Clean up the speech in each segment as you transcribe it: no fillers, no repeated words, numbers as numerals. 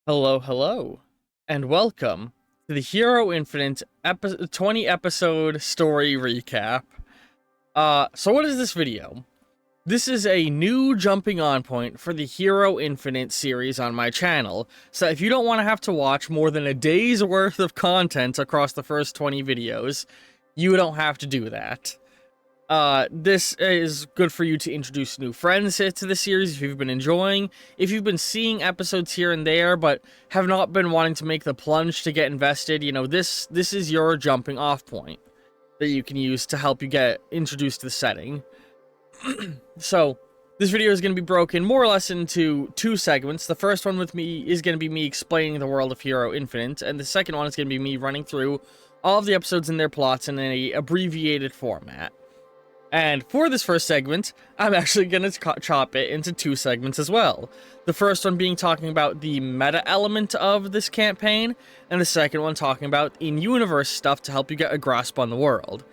Hello, hello, and welcome to the Hero Infinite 20 episode story recap. So what is this video? This is a new jumping on point for the Hero Infinite series on my channel, so if you don't want to have to watch more than a day's worth of content across the first 20 videos, you don't have to do that. This is good for you to introduce new friends to the series if you've been enjoying. If you've been seeing episodes here and there, but have not been wanting to make the plunge to get invested, you know, this is your jumping off point that you can use to help you get introduced to the setting. So, this video is going to be broken more or less into two segments. The first one with me is going to be me explaining the world of Hero Infinite, and the second one is going to be me running through all of the episodes and their plots in an abbreviated format. And for this first segment, I'm actually going to chop it into two segments as well. The first one being talking about the meta element of this campaign, and the second one talking about in-universe stuff to help you get a grasp on the world.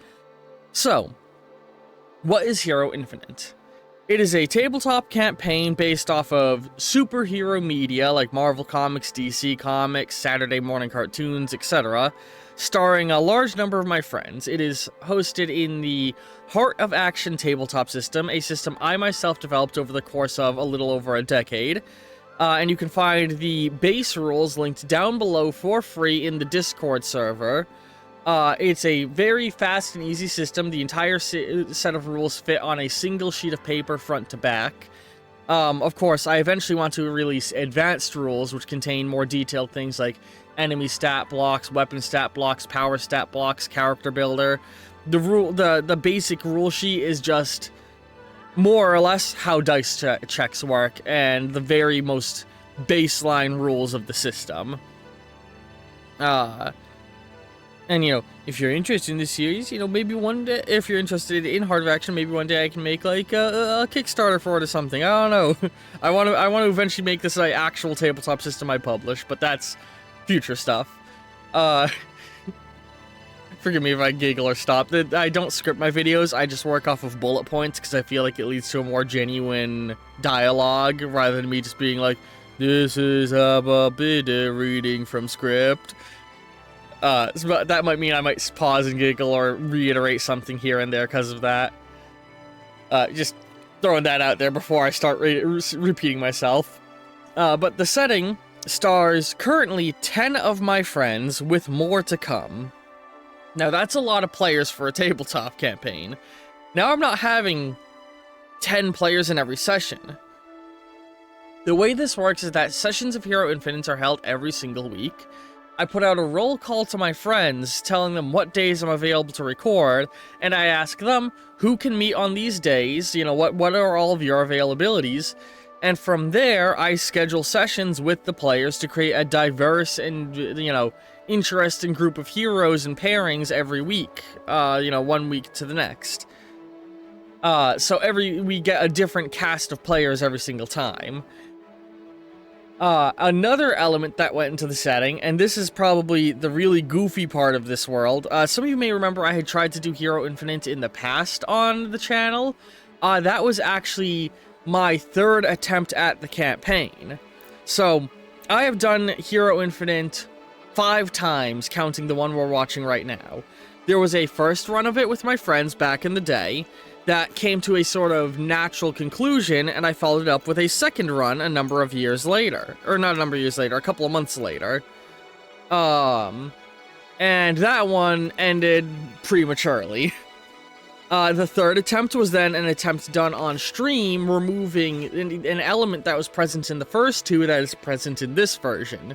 So, what is Hero Infinite? It is a tabletop campaign based off of superhero media like Marvel Comics, DC Comics, Saturday morning cartoons, etc., starring a large number of my friends. It is hosted in the Heart of Action tabletop system, a system I myself developed over the course of a little over a decade. And you can find the base rules linked down below for free in the Discord server. It's a very fast and easy system. The entire set of rules fit on a single sheet of paper front to back. Of course, I eventually want to release advanced rules, which contain more detailed things like enemy stat blocks, weapon stat blocks, power stat blocks, character builder. The basic rule sheet is just more or less how dice checks work and the very most baseline rules of the system. And, you know, if you're interested in this series, you know, maybe one day, if you're interested in Heart of Action, maybe one day I can make, like, a Kickstarter for it or something. I don't know. I want to eventually make this, like, actual tabletop system I publish, but that's future stuff. Forgive me if I giggle or stop. I don't script my videos, I just work off of bullet points, because I feel like it leads to a more genuine dialogue, rather than me just being like, this is a bit reading from script. So that might mean I might pause and giggle or reiterate something here and there because of that. Just throwing that out there before I start repeating myself. But the setting stars currently 10 of my friends, with more to come. Now that's a lot of players for a tabletop campaign. Now I'm not having 10 players in every session. The way this works is that sessions of Hero Infinite are held every single week. I put out a roll call to my friends, telling them what days I'm available to record, and I ask them who can meet on these days, you know, what are all of your availabilities, and from there, I schedule sessions with the players to create a diverse and, you know, interesting group of heroes and pairings every week, you know, one week to the next. So we get a different cast of players every single time. Another element that went into the setting, and this is probably the really goofy part of this world. Some of you may remember I had tried to do Hero Infinite in the past on the channel. That was actually my third attempt at the campaign. So, I have done Hero Infinite 5 times, counting the one we're watching right now. There was a first run of it with my friends back in the day that came to a sort of natural conclusion, and I followed it up with a second run a number of years later. Or not a number of years later, a couple of months later. And that one ended prematurely. The third attempt was then an attempt done on stream, removing an element that was present in the first two that is present in this version.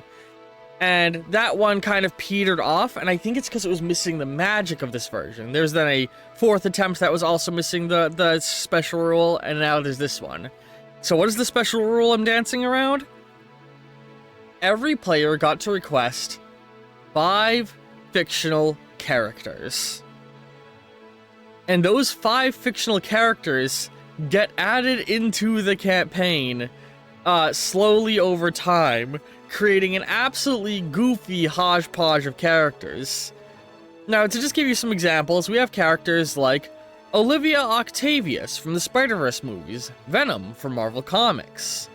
And that one kind of petered off, and I think it's because it was missing the magic of this version. There's then a fourth attempt that was also missing the special rule, and now there's this one. So what is the special rule I'm dancing around? Every player got to request 5 fictional characters. And those 5 fictional characters get added into the campaign slowly over time, creating an absolutely goofy hodgepodge of characters. Now, to just give you some examples, we have characters like Olivia Octavius from the Spider-Verse movies, Venom from Marvel Comics,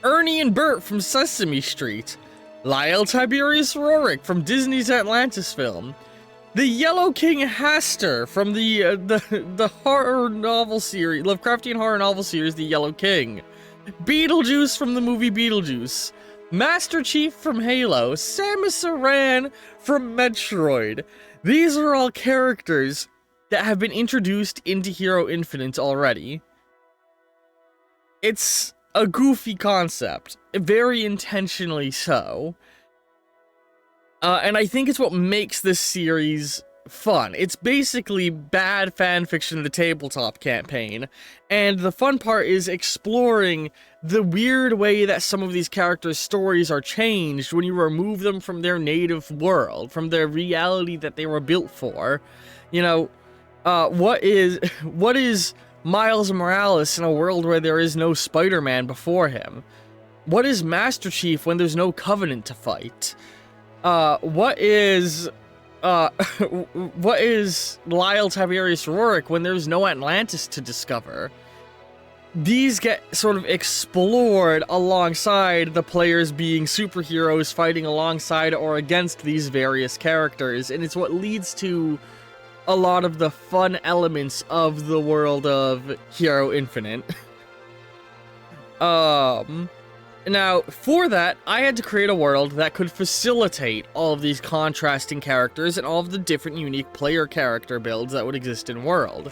Ernie and Bert from Sesame Street, Lyle Tiberius Rorik from Disney's Atlantis film, the Yellow King Hastur from the horror novel series, Lovecraftian horror novel series, The Yellow King, Beetlejuice from the movie Beetlejuice, Master Chief from Halo, Samus Aran from Metroid. These are all characters that have been introduced into Hero Infinite already. It's a goofy concept, very intentionally so. And I think it's what makes this series fun. It's basically bad fanfiction of the tabletop campaign, and the fun part is exploring the weird way that some of these characters' stories are changed when you remove them from their native world, from their reality that they were built for. You know, what is Miles Morales in a world where there is no Spider-Man before him? What is Master Chief when there's no Covenant to fight? What is Lyle Tiberius Rorik when there's no Atlantis to discover? These get sort of explored alongside the players being superheroes fighting alongside or against these various characters, and it's what leads to a lot of the fun elements of the world of Hero Infinite. Now, for that, I had to create a world that could facilitate all of these contrasting characters and all of the different unique player character builds that would exist in world.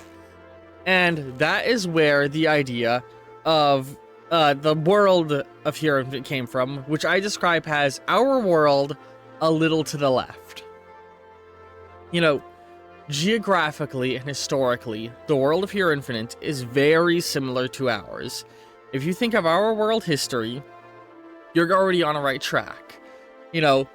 And that is where the idea of the world of Hero Infinite came from, which I describe as our world a little to the left. You know, geographically and historically, the world of Hero Infinite is very similar to ours. If you think of our world history, you're already on a right track. You know,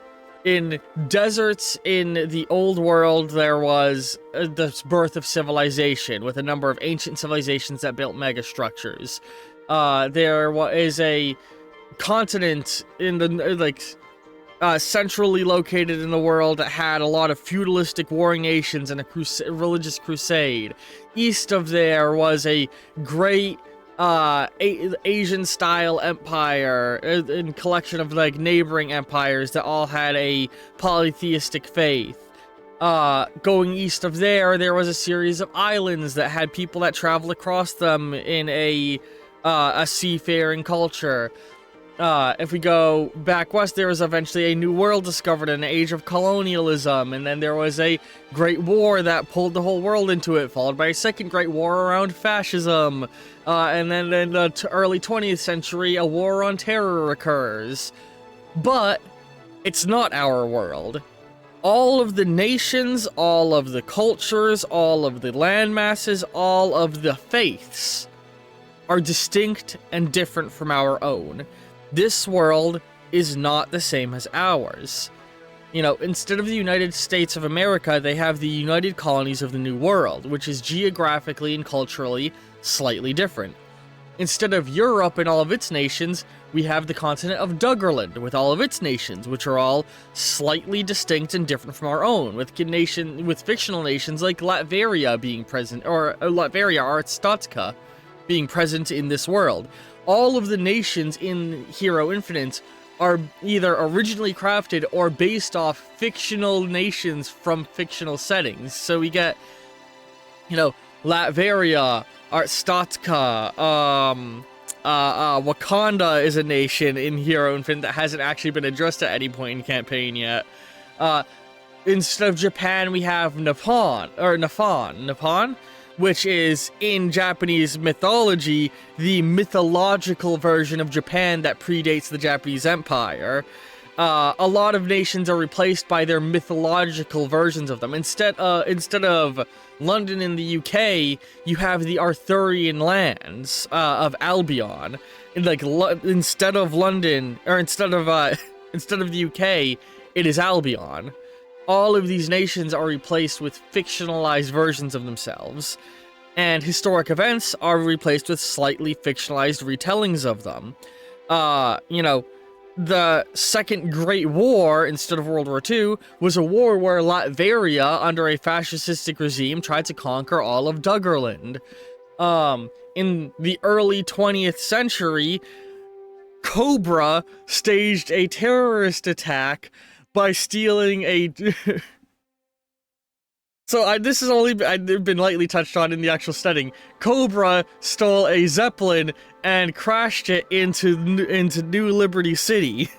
in deserts in the old world, there was the birth of civilization, with a number of ancient civilizations that built megastructures. There is a continent in the, centrally located in the world that had a lot of feudalistic warring nations and a religious crusade. East of there was a great Asian-style empire, and collection of, like, neighboring empires that all had a polytheistic faith. Going east of there was a series of islands that had people that traveled across them in a seafaring culture. If we go back west, there was eventually a new world discovered, an age of colonialism, and then there was a great war that pulled the whole world into it, followed by a second great war around fascism, and then in the early 20th century, a war on terror occurs. But it's not our world. All of the nations, all of the cultures, all of the land masses, all of the faiths are distinct and different from our own. This world is not the same as ours. You know, instead of the United States of America, they have the United Colonies of the New World, which is geographically and culturally slightly different. Instead of Europe and all of its nations, we have the continent of Duggerland with all of its nations, which are all slightly distinct and different from our own, with fictional nations like Latveria being present, or Latveria, Arstotzka, being present in this world. All of the nations in Hero Infinite are either originally crafted or based off fictional nations from fictional settings. So we get, you know, Latveria, Arstotzka, Wakanda is a nation in Hero Infinite that hasn't actually been addressed at any point in campaign yet. Instead of Japan, we have Nippon, which is, in Japanese mythology, the mythological version of Japan that predates the Japanese Empire. A lot of nations are replaced by their mythological versions of them. Instead of London in the UK, you have the Arthurian lands of Albion. And instead of London, or instead of the UK, it is Albion. All of these nations are replaced with fictionalized versions of themselves, and historic events are replaced with slightly fictionalized retellings of them. You know, the Second Great War, instead of World War II, was a war where Latveria, under a fascistic regime, tried to conquer all of Duggerland. In the early 20th century, Cobra staged a terrorist attack by stealing a... So this has only been lightly touched on in the actual setting. Cobra stole a Zeppelin and crashed it into New Liberty City.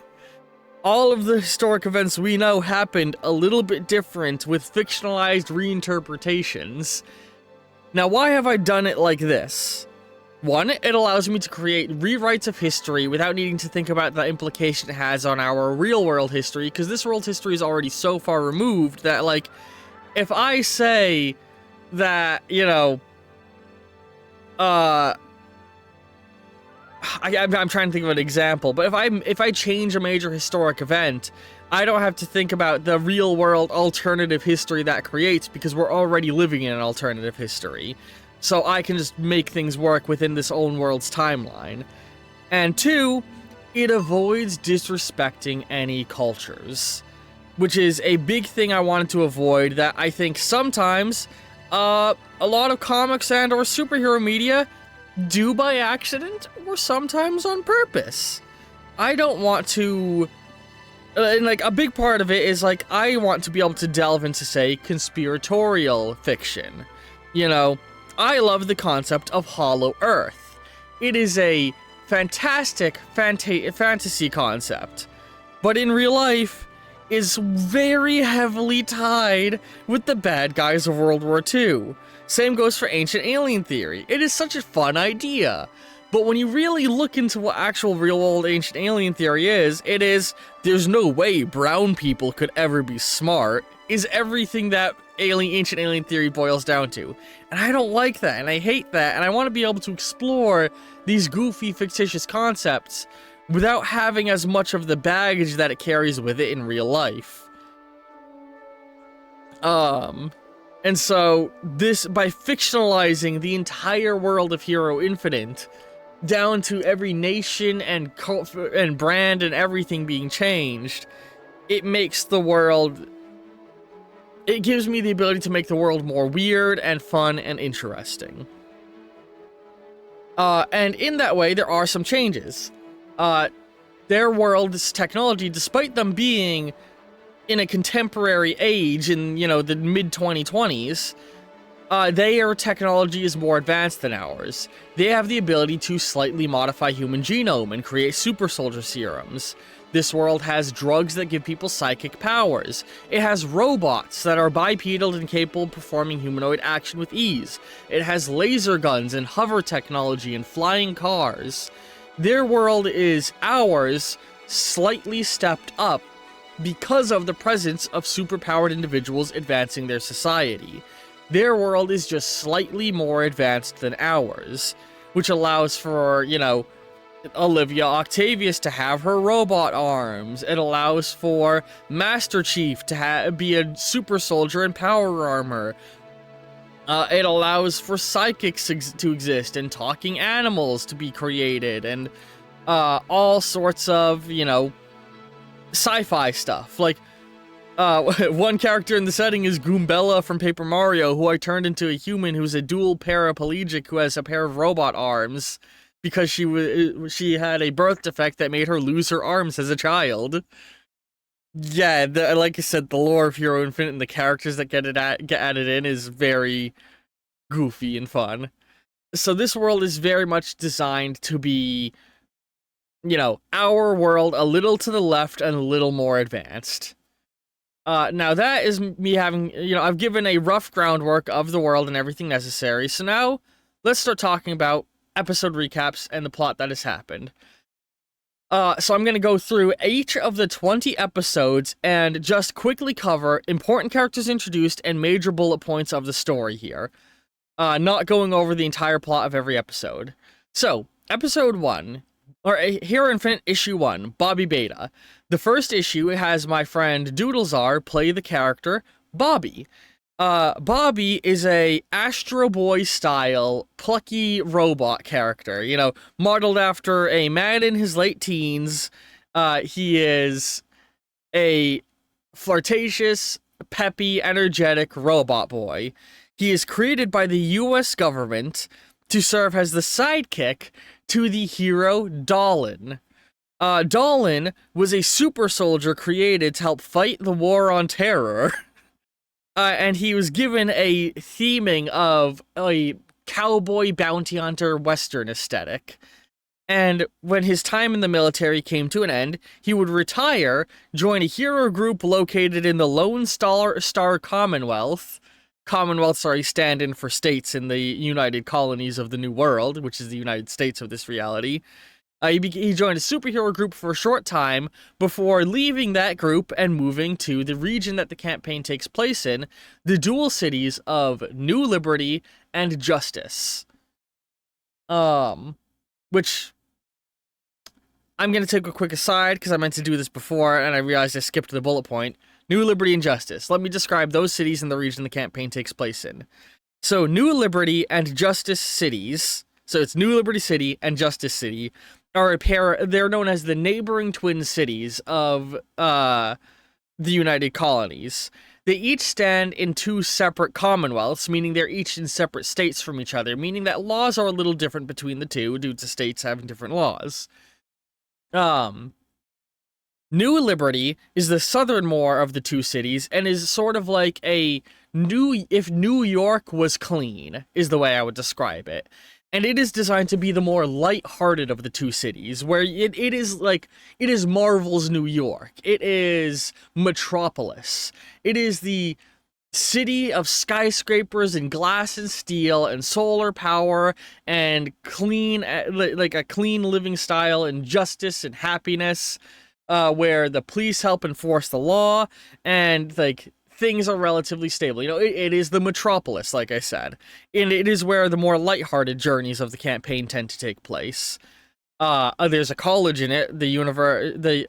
All of the historic events we know happened a little bit different with fictionalized reinterpretations. Now, why have I done it like this? One, it allows me to create rewrites of history without needing to think about the implication it has on our real-world history, because this world history is already so far removed that, like, if I say that, you know, I'm trying to think of an example, but if I change a major historic event, I don't have to think about the real world alternative history that creates, because we're already living in an alternative history. So I can just make things work within this own world's timeline. And two, it avoids disrespecting any cultures, which is a big thing I wanted to avoid that I think sometimes a lot of comics and or superhero media do by accident or sometimes on purpose. I don't want to... and like a big part of it is like I want to be able to delve into, say, conspiratorial fiction. You know, I love the concept of Hollow Earth. It is a fantastic fantasy concept, but in real life is very heavily tied with the bad guys of World War II. Same goes for ancient alien theory. It is such a fun idea, but when you really look into what actual real-world ancient alien theory is, it is, there's no way brown people could ever be smart, is everything that ancient alien theory boils down to. And I don't like that, and I hate that, and I want to be able to explore these goofy, fictitious concepts without having as much of the baggage that it carries with it in real life. And so, this, by fictionalizing the entire world of Hero Infinite, down to every nation and and brand and everything being changed, it makes the world... it gives me the ability to make the world more weird and fun and interesting. And in that way, there are some changes. Their world's technology, despite them being in a contemporary age in, you know, the mid-2020s, their technology is more advanced than ours. They have the ability to slightly modify human genome and create super soldier serums. This world has drugs that give people psychic powers. It has robots that are bipedal and capable of performing humanoid action with ease. It has laser guns and hover technology and flying cars. Their world is ours, slightly stepped up, because of the presence of superpowered individuals advancing their society. Their world is just slightly more advanced than ours, which allows for, you know, Olivia Octavius to have her robot arms. It allows for Master Chief to be a super soldier in power armor. It allows for psychics to exist and talking animals to be created and all sorts of, you know, sci-fi stuff. Like, one character in the setting is Goombella from Paper Mario, who I turned into a human who's a dual paraplegic who has a pair of robot arms because she had a birth defect that made her lose her arms as a child. Yeah, like I said, the lore of Hero Infinite and the characters that get added in is very goofy and fun. So this world is very much designed to be, you know, our world a little to the left and a little more advanced. Now that is me having, you know, I've given a rough groundwork of the world and everything necessary. So now let's start talking about episode recaps and the plot that has happened. So I'm going to go through each of the 20 episodes and just quickly cover important characters introduced and major bullet points of the story here. Not going over the entire plot of every episode. So, episode 1, or Hero Infinite issue 1, Bobby Beta. The first issue has my friend Doodlezar play the character Bobby. Bobby is a Astro Boy style plucky robot character, you know, modeled after a man in his late teens. He is a flirtatious, peppy, energetic robot boy. He is created by the US government to serve as the sidekick to the hero Dolan. Dahlin was a super soldier created to help fight the war on terror. And he was given a theming of a cowboy bounty hunter western aesthetic. And when his time in the military came to an end, he would retire, join a hero group located in the Lone Star Commonwealth. Commonwealths are a stand-in for states in the United Colonies of the New World, which is the United States of this reality. He joined a superhero group for a short time before leaving that group and moving to the region that the campaign takes place in, the dual cities of New Liberty and Justice. Which I'm going to take a quick aside because I meant to do this before and I realized I skipped the bullet point. New Liberty and Justice. Let me describe those cities in the region the campaign takes place in. So New Liberty and Justice cities, so it's New Liberty City and Justice City, are a pair. They're known as the neighboring twin cities of the United Colonies. They each stand in two separate commonwealths, meaning they're each in separate states from each other, meaning that laws are a little different between the two due to states having different laws. New Liberty is the southernmore of the two cities and is sort of like if New York was clean, is the way I would describe it. And it is designed to be the more light-hearted of the two cities, where it is Marvel's New York. It is Metropolis. It is the city of skyscrapers and glass and steel and solar power and clean, like a clean living style and justice and happiness, where the police help enforce the law and like things are relatively stable. You know, it is the metropolis, like I said, and it is where the more lighthearted journeys of the campaign tend to take place. There's a college in it, the University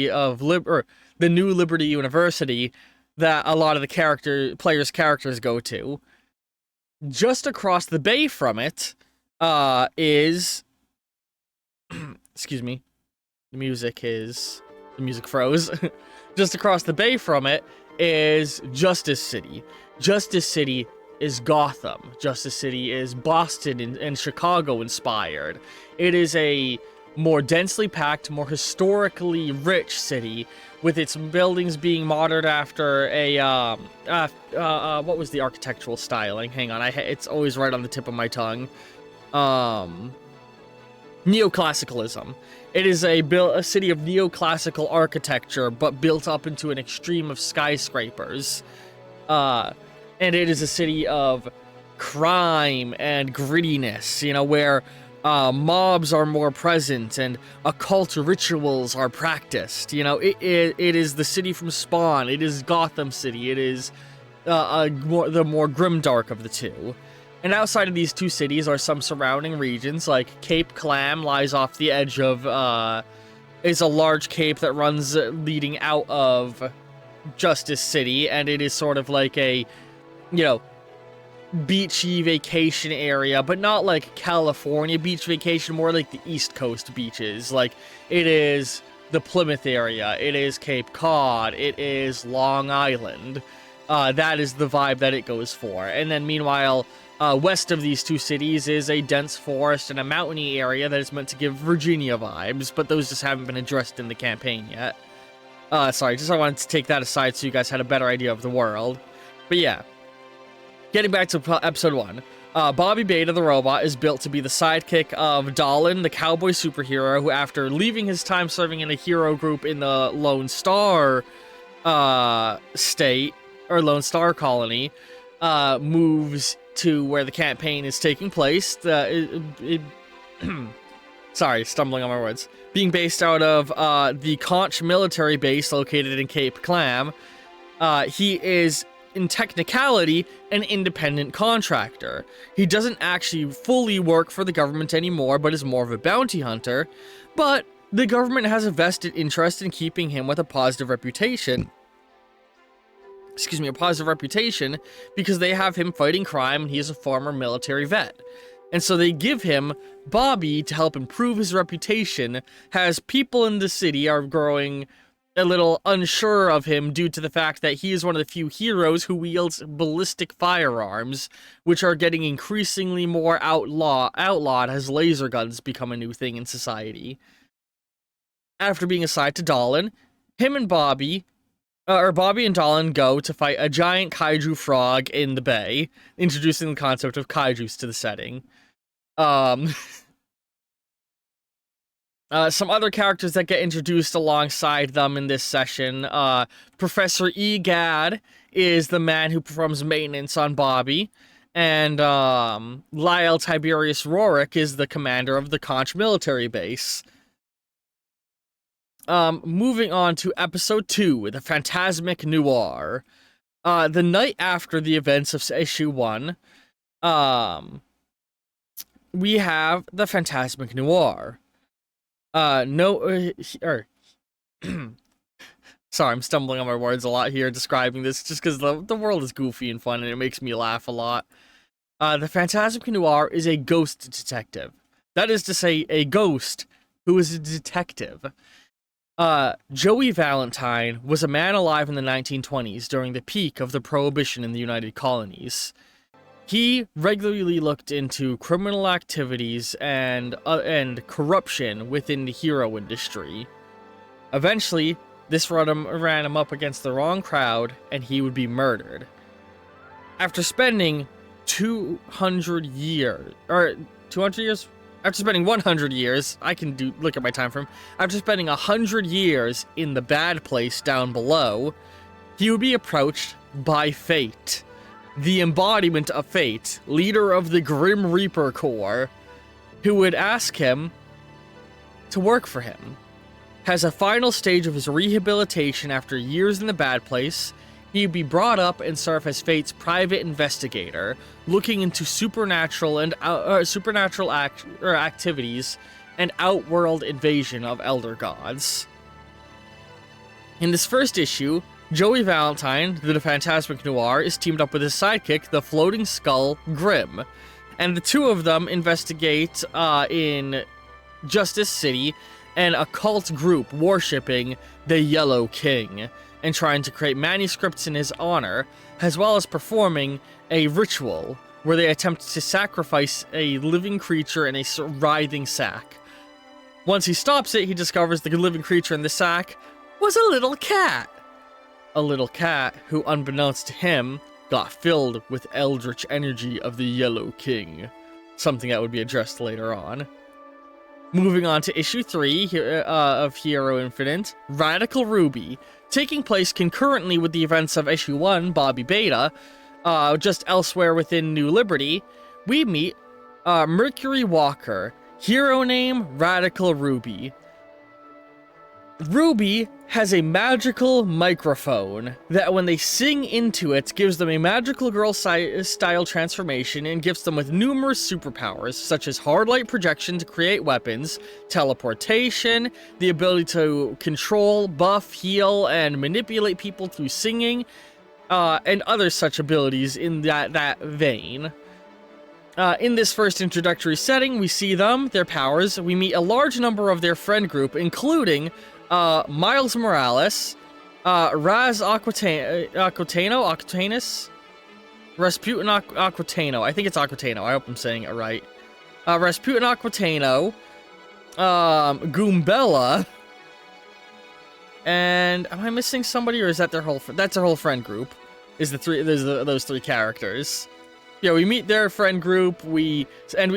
of the New Liberty University, that a lot of the players' characters go to. Just across the bay from it, is excuse me, the music froze. Just across the bay from it is Justice City. Justice City is Gotham. Justice City is Boston and Chicago inspired. It is a more densely packed, more historically rich city, with its buildings being modeled after a, what was the architectural styling? Hang on, it's always right on the tip of my tongue. Neoclassicalism. It is a city of neoclassical architecture, but built up into an extreme of skyscrapers. And it is a city of crime and grittiness, you know, where mobs are more present and occult rituals are practiced. You know, it is the city from Spawn. It is Gotham City. It is the more grimdark of the two. And outside of these two cities are some surrounding regions, like Cape Clam lies off the edge of, is a large cape that runs leading out of Justice City, and it is sort of like a, you know, beachy vacation area, but not like California beach vacation, more like the East Coast beaches. Like, it is the Plymouth area, it is Cape Cod, it is Long Island. That is the vibe that it goes for. And then meanwhile, west of these two cities is a dense forest and a mountainy area that is meant to give Virginia vibes, but those just haven't been addressed in the campaign yet. Sorry, I wanted to take that aside so you guys had a better idea of the world. But yeah, getting back to episode 1. Bobby Beta the robot is built to be the sidekick of Dahlin, the cowboy superhero, who after leaving his time serving in a hero group in the Lone Star state, or Lone Star colony, moves to where the campaign is taking place. Sorry, stumbling on my words. Being based out of the Conch military base located in Cape Clam, he is, in technicality, an independent contractor. He doesn't actually fully work for the government anymore, but is more of a bounty hunter. But the government has a vested interest in keeping him with a positive reputation. A positive reputation, because they have him fighting crime and he is a former military vet. And so they give him Bobby to help improve his reputation, as people in the city are growing a little unsure of him due to the fact that he is one of the few heroes who wields ballistic firearms, which are getting increasingly more outlawed as laser guns become a new thing in society. After being assigned to Dallin, him and Bobby and Dallin go to fight a giant kaiju frog in the bay, introducing the concept of kaijus to the setting. Some other characters that get introduced alongside them in this session. Professor Egad is the man who performs maintenance on Bobby, and Lyle Tiberius Rorik is the commander of the Conch military base. Moving on to episode 2, The Phantasmic Noir. The night after the events of issue 1, we have The Phantasmic Noir. Sorry, I'm stumbling on my words a lot here describing this, just because the world is goofy and fun and it makes me laugh a lot. The Phantasmic Noir is a ghost detective. That is to say, a ghost who is a detective. Joey Valentine was a man alive in the 1920s during the peak of the Prohibition in the United Colonies. He regularly looked into criminal activities and corruption within the hero industry. Eventually, this ran him up against the wrong crowd, and he would be murdered. After spending 100 years, after spending 100 years, look at my time frame, after spending 100 years in the bad place down below, he would be approached by Fate, the embodiment of Fate, leader of the Grim Reaper Corps, who would ask him to work for him. As a final stage of his rehabilitation after years in the bad place, he'd be brought up and serve as Fate's private investigator, looking into supernatural activities and outworld invasion of elder gods. In this first issue, Joey Valentine, the Phantasmic Noir, is teamed up with his sidekick, the Floating Skull Grim, and the two of them investigate in Justice City an occult group worshipping the Yellow King and trying to create manuscripts in his honor, as well as performing a ritual where they attempt to sacrifice a living creature in a writhing sack. Once he stops it, he discovers the living creature in the sack was a little cat. A little cat who, unbeknownst to him, got filled with eldritch energy of the Yellow King. Something that would be addressed later on. Moving on to issue 3 of Hero Infinite, Radical Ruby. Taking place concurrently with the events of issue 1, Bobby Beta, just elsewhere within New Liberty, we meet Mercury Walker, hero name Radical Ruby. Ruby has a magical microphone that when they sing into it gives them a magical girl style transformation and gifts them with numerous superpowers such as hard light projection to create weapons, teleportation, the ability to control, buff, heal, and manipulate people through singing, and other such abilities in that vein. In this first introductory setting, we see their powers. We meet a large number of their friend group, including Miles Morales, Raz Aquitanis, Rasputin Aquitano. I think it's Aquitano. I hope I'm saying it right. Rasputin Aquitano, Goombella, and am I missing somebody, or is that their whole? That's their whole friend group. Is those three characters? Yeah, we meet their friend group. We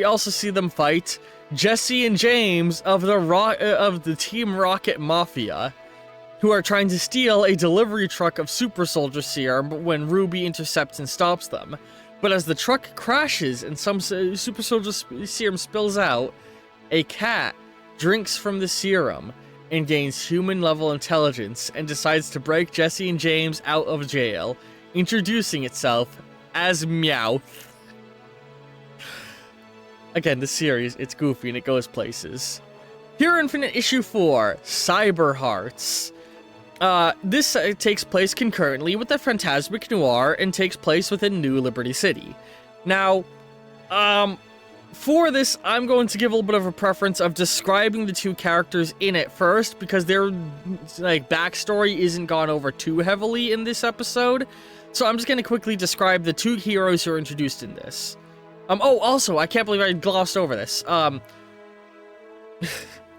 also see them fight Jesse and James of the Team Rocket Mafia, who are trying to steal a delivery truck of super soldier serum when Ruby intercepts and stops them. But as the truck crashes and some super soldier serum spills out, a cat drinks from the serum and gains human-level intelligence and decides to break Jesse and James out of jail, introducing itself as Meowth. Again, the series, it's goofy and it goes places. Hero Infinite issue 4, Cyber Hearts. This takes place concurrently with the Phantasmic Noir and takes place within New Liberty City. Now, for this, I'm going to give a little bit of a preference of describing the two characters in it first, because their backstory isn't gone over too heavily in this episode. So I'm just going to quickly describe the two heroes who are introduced in this. Oh, also, I can't believe I glossed over this.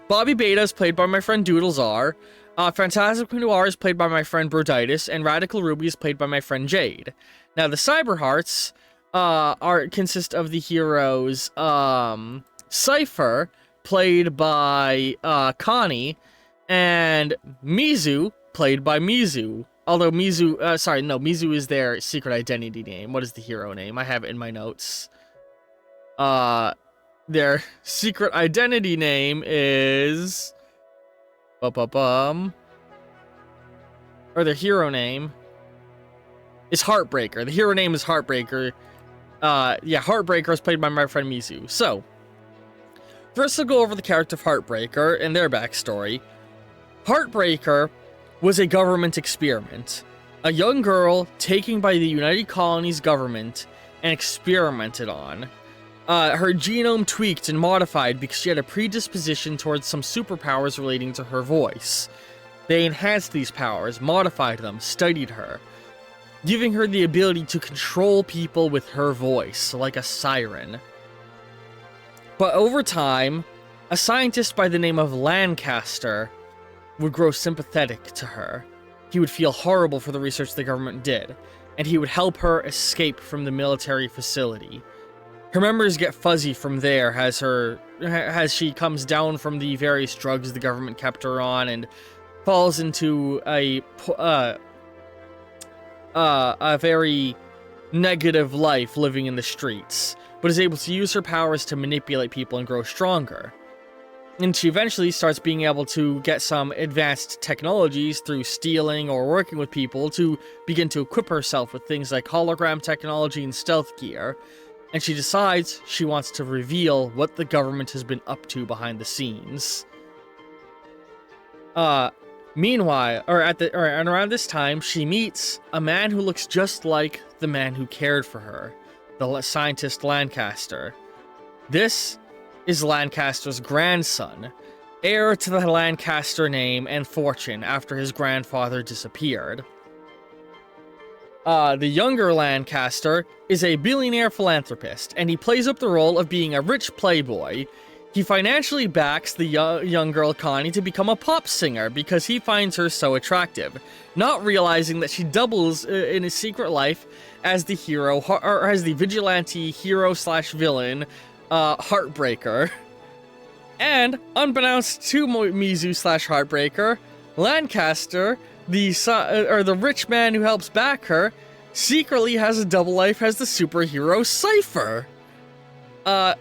Bobby Beta is played by my friend Doodlesar. Phantasmic Noir is played by my friend Broditis, and Radical Ruby is played by my friend Jade. Now, the Cyber Hearts consist of the heroes Cypher, played by Connie, and Mizu, played by Mizu. Although Mizu is their secret identity name. What is the hero name? I have it in my notes. Their secret identity name is... Or their hero name is Heartbreaker. The hero name is Heartbreaker. Heartbreaker is played by my friend Mizu. So, first I'll go over the character of Heartbreaker and their backstory. Heartbreaker was a government experiment. A young girl taken by the United Colonies government and experimented on. Her genome tweaked and modified because she had a predisposition towards some superpowers relating to her voice. They enhanced these powers, modified them, studied her, giving her the ability to control people with her voice, like a siren. But over time, a scientist by the name of Lancaster would grow sympathetic to her. He would feel horrible for the research the government did, and he would help her escape from the military facility. Her memories get fuzzy from there as she comes down from the various drugs the government kept her on and falls into a very negative life living in the streets, but is able to use her powers to manipulate people and grow stronger. And she eventually starts being able to get some advanced technologies through stealing or working with people to begin to equip herself with things like hologram technology and stealth gear. And she decides she wants to reveal what the government has been up to behind the scenes. Meanwhile, around this time, she meets a man who looks just like the man who cared for her, the scientist Lancaster. This is Lancaster's grandson, heir to the Lancaster name and fortune after his grandfather disappeared. The younger Lancaster is a billionaire philanthropist, and he plays up the role of being a rich playboy. He financially backs the young girl Connie to become a pop singer because he finds her so attractive, not realizing that she doubles in his secret life as the hero, or as the vigilante hero/villain, Heartbreaker. And, unbeknownst to Mizu/Heartbreaker, Lancaster, the rich man who helps back her, secretly has a double life as the superhero Cypher.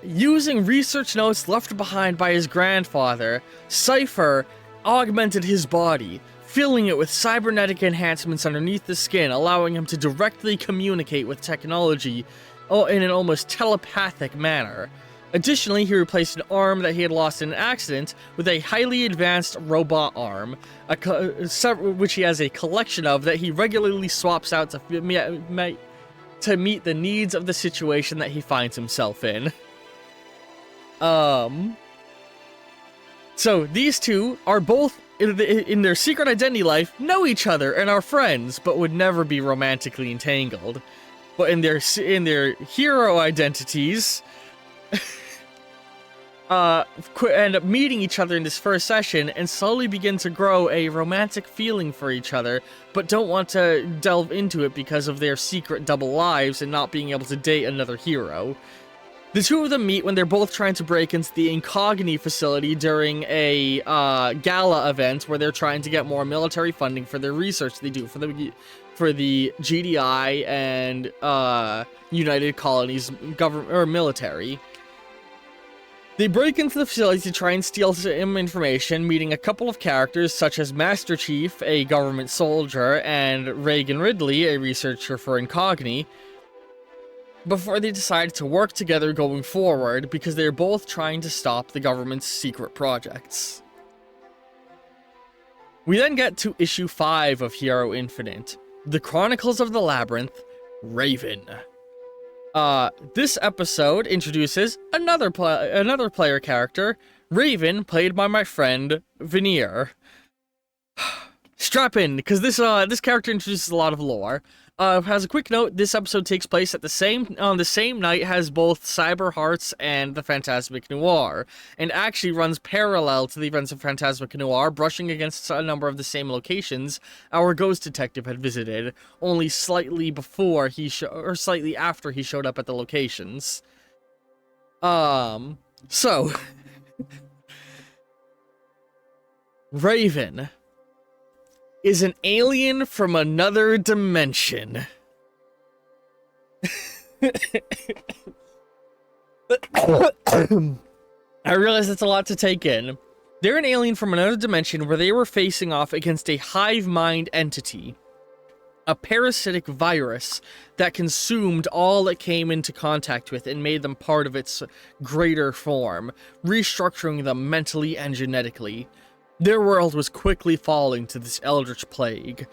Using research notes left behind by his grandfather, Cypher augmented his body, filling it with cybernetic enhancements underneath the skin, allowing him to directly communicate with technology in an almost telepathic manner. Additionally, he replaced an arm that he had lost in an accident with a highly advanced robot arm, which he has a collection of that he regularly swaps out to meet the needs of the situation that he finds himself in. So these two are both, in their secret identity life, know each other and are friends, but would never be romantically entangled. But in their hero identities, end up meeting each other in this first session and slowly begin to grow a romantic feeling for each other, but don't want to delve into it because of their secret double lives and not being able to date another hero. The two of them meet when they're both trying to break into the Incognito facility during a gala event where they're trying to get more military funding for their research they do for the GDI and United Colonies government or military. They break into the facility to try and steal some information, meeting a couple of characters such as Master Chief, a government soldier, and Reagan Ridley, a researcher for Incognito, before they decide to work together going forward because they're both trying to stop the government's secret projects. We then get to issue 5 of Hero Infinite, The Chronicles of the Labyrinth, Raven. This episode introduces another player character, Raven, played by my friend Veneer. Strap in, because this character introduces a lot of lore. As a quick note, this episode takes place on the same night as both Cyber Hearts and the Phantasmic Noir, and actually runs parallel to the events of Phantasmic Noir, brushing against a number of the same locations our ghost detective had visited, only slightly before slightly after he showed up at the locations. So Raven is an alien from another dimension. I realize that's a lot to take in. They're an alien from another dimension where they were facing off against a hive mind entity, a parasitic virus that consumed all it came into contact with and made them part of its greater form, restructuring them mentally and genetically. Their world was quickly falling to this eldritch plague,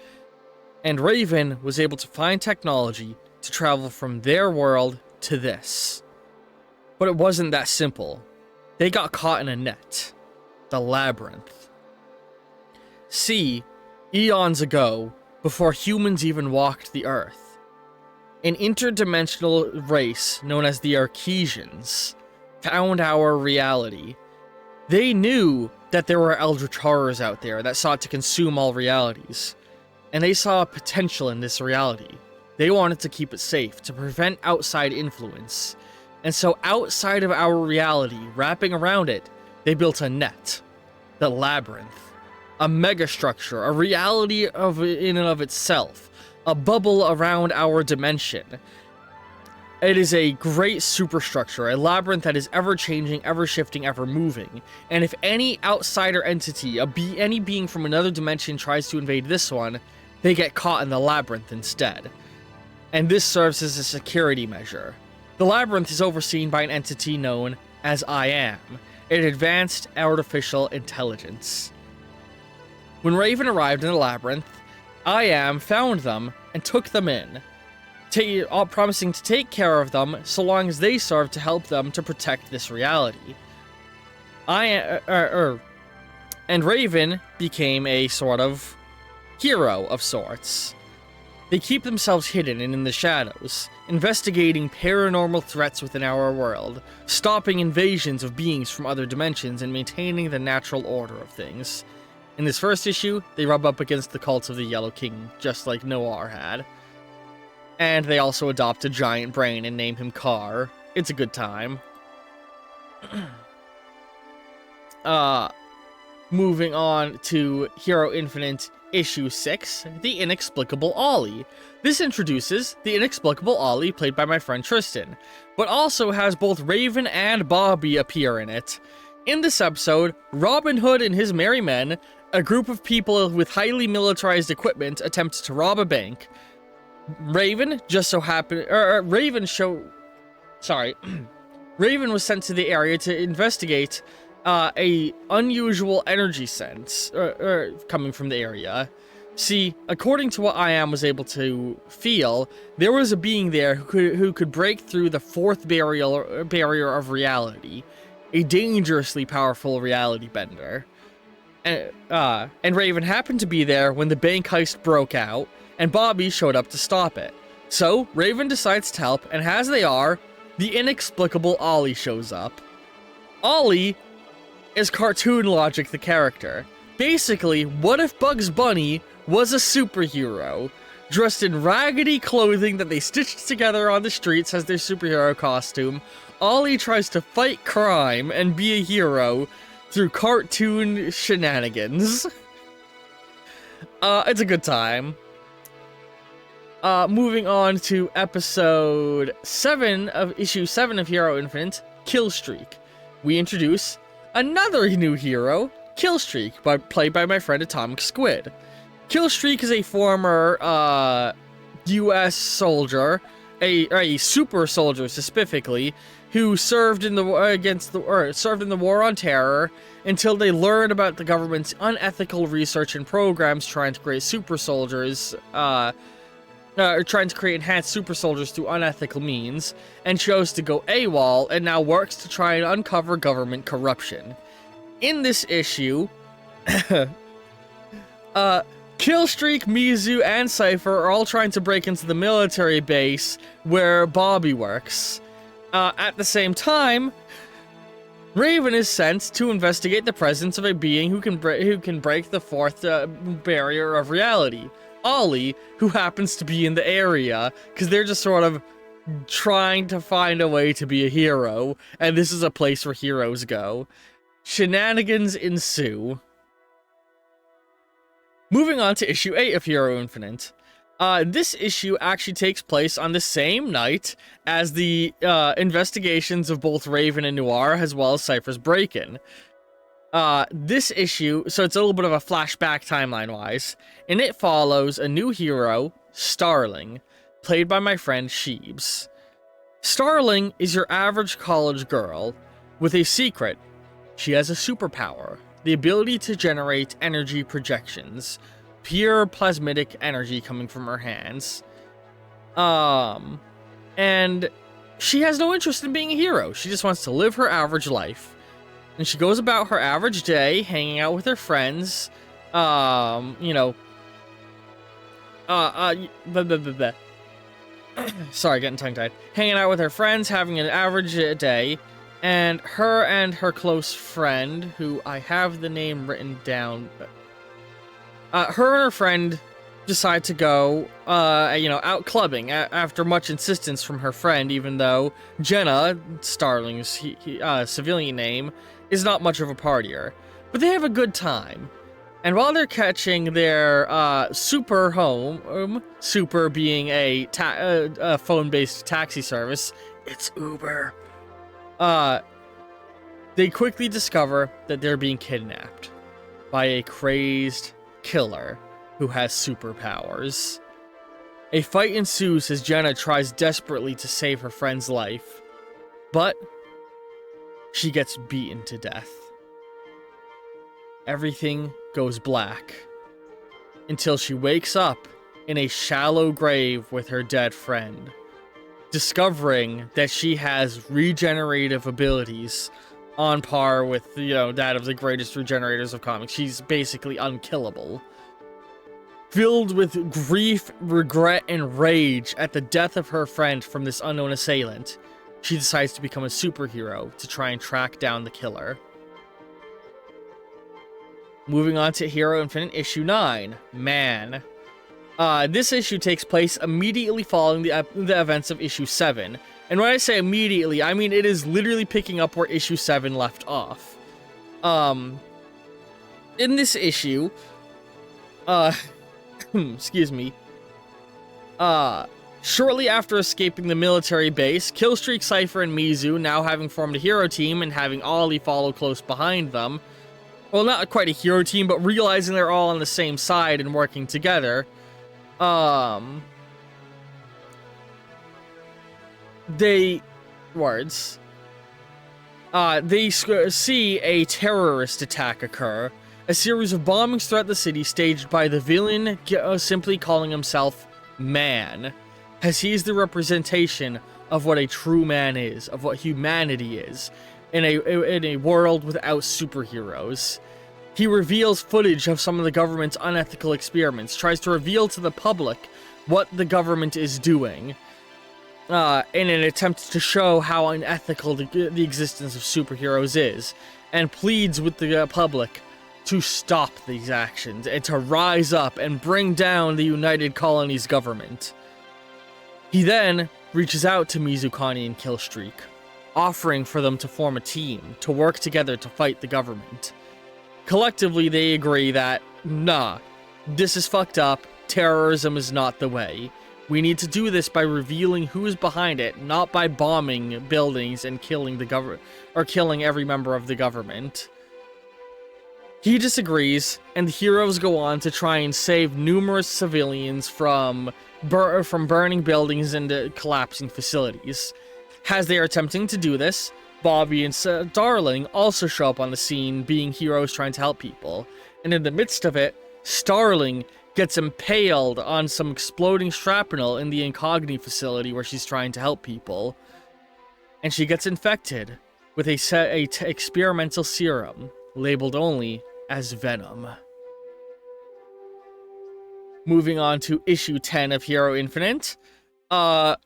and Raven was able to find technology to travel from their world to this. But it wasn't that simple. They got caught in a net. The labyrinth. See, eons ago, before humans even walked the earth, an interdimensional race known as the Archesians found our reality. They knew that there were eldritch horrors out there that sought to consume all realities, and they saw potential in this reality. They wanted to keep it safe, to prevent outside influence, and so outside of our reality, wrapping around it, they built a net, the labyrinth, a megastructure, a reality in and of itself, a bubble around our dimension. It is a great superstructure, a labyrinth that is ever-changing, ever-shifting, ever-moving. And if any outsider entity, any being from another dimension tries to invade this one, they get caught in the labyrinth instead. And this serves as a security measure. The labyrinth is overseen by an entity known as I Am, an advanced artificial intelligence. When Raven arrived in the labyrinth, I Am found them and took them in, promising to take care of them so long as they served to help them to protect this reality. And Raven became a sort of hero of sorts. They keep themselves hidden and in the shadows, investigating paranormal threats within our world, stopping invasions of beings from other dimensions, and maintaining the natural order of things. In this first issue, they rub up against the cults of the Yellow King, just like Noir had. And they also adopt a giant brain and name him Car. It's a good time. Moving on to Hero Infinite Issue 6, The Inexplicable Ollie. This introduces the Inexplicable Ollie, played by my friend Tristan, but also has both Raven and Bobby appear in it. In this episode, Robin Hood and his merry men, a group of people with highly militarized equipment, attempt to rob a bank. Raven just so happened, Raven was sent to the area to investigate a unusual energy sense coming from the area. See, according to what I Am was able to feel, there was a being there who could break through the fourth barrier of reality, a dangerously powerful reality bender. And Raven happened to be there when the bank heist broke out, and Bobby showed up to stop it. So, Raven decides to help, and as they are, the inexplicable Ollie shows up. Ollie is Cartoon Logic the character. Basically, what if Bugs Bunny was a superhero, dressed in raggedy clothing that they stitched together on the streets as their superhero costume? Ollie tries to fight crime and be a hero through cartoon shenanigans. It's a good time. Moving on to issue 7 of Hero Infinite, Killstreak. We introduce another new hero, Killstreak, played by my friend Atomic Squid. Killstreak is a former U.S. soldier, a super soldier specifically, who served in the War on Terror until they learned about the government's unethical research and programs trying to create super soldiers, trying to create enhanced super soldiers through unethical means, and chose to go AWOL and now works to try and uncover government corruption. In this issue, Killstreak, Mizu, and Cypher are all trying to break into the military base where Bobby works. At the same time, Raven is sent to investigate the presence of a being who can break the fourth barrier of reality. Ollie, who happens to be in the area, because they're just sort of trying to find a way to be a hero, and this is a place where heroes go. Shenanigans ensue. Moving on to issue 8 of Hero Infinite. This issue actually takes place on the same night as the investigations of both Raven and Noir, as well as Cypher's break-in. This issue, so it's a little bit of a flashback timeline-wise, and it follows a new hero, Starling, played by my friend Sheebs. Starling is your average college girl with a secret. She has a superpower, the ability to generate energy projections, pure plasmatic energy coming from her hands. And she has no interest in being a hero. She just wants to live her average life. And she goes about her average day, hanging out with her friends, sorry, getting tongue-tied. Hanging out with her friends, having an average day, and her close friend, who I have the name written down, her and her friend decide to go, out clubbing after much insistence from her friend, even though Jenna, Starling's civilian name, is not much of a partier. But they have a good time. And while they're catching their super home, super being a phone-based taxi service, it's Uber, they quickly discover that they're being kidnapped by a crazed killer who has superpowers. A fight ensues as Jenna tries desperately to save her friend's life, but she gets beaten to death. Everything goes black until she wakes up in a shallow grave with her dead friend, discovering that she has regenerative abilities on par with, that of the greatest regenerators of comics. She's basically unkillable. Filled with grief, regret, and rage at the death of her friend from this unknown assailant, she decides to become a superhero to try and track down the killer. Moving on to Hero Infinite issue 9, Man. This issue takes place immediately following the events of issue 7. And when I say immediately, I mean it is literally picking up where issue 7 left off. In this issue, excuse me, shortly after escaping the military base, Killstreak, Cypher, and Mizu, now having formed a hero team and having Ollie follow close behind them, well, not quite a hero team, but realizing they're all on the same side and working together, they see a terrorist attack occur, a series of bombings throughout the city staged by the villain simply calling himself Man, as he is the representation of what a true man is, of what humanity is, in a world without superheroes. He reveals footage of some of the government's unethical experiments, tries to reveal to the public what the government is doing, in an attempt to show how unethical the existence of superheroes is, and pleads with the public to stop these actions, and to rise up and bring down the United Colonies government. He then reaches out to Mizukani and Killstreak, offering for them to form a team, to work together to fight the government. Collectively, they agree that, nah, this is fucked up, terrorism is not the way. We need to do this by revealing who is behind it, not by bombing buildings and killing the government, or killing every member of the government. He disagrees, and the heroes go on to try and save numerous civilians from burning buildings and collapsing facilities. As they are attempting to do this, Bobby and Starling also show up on the scene, being heroes trying to help people. And in the midst of it, Starling gets impaled on some exploding shrapnel in the Incogni facility where she's trying to help people. And she gets infected with a experimental serum, labeled only as Venom. Moving on to issue 10 of Hero Infinite.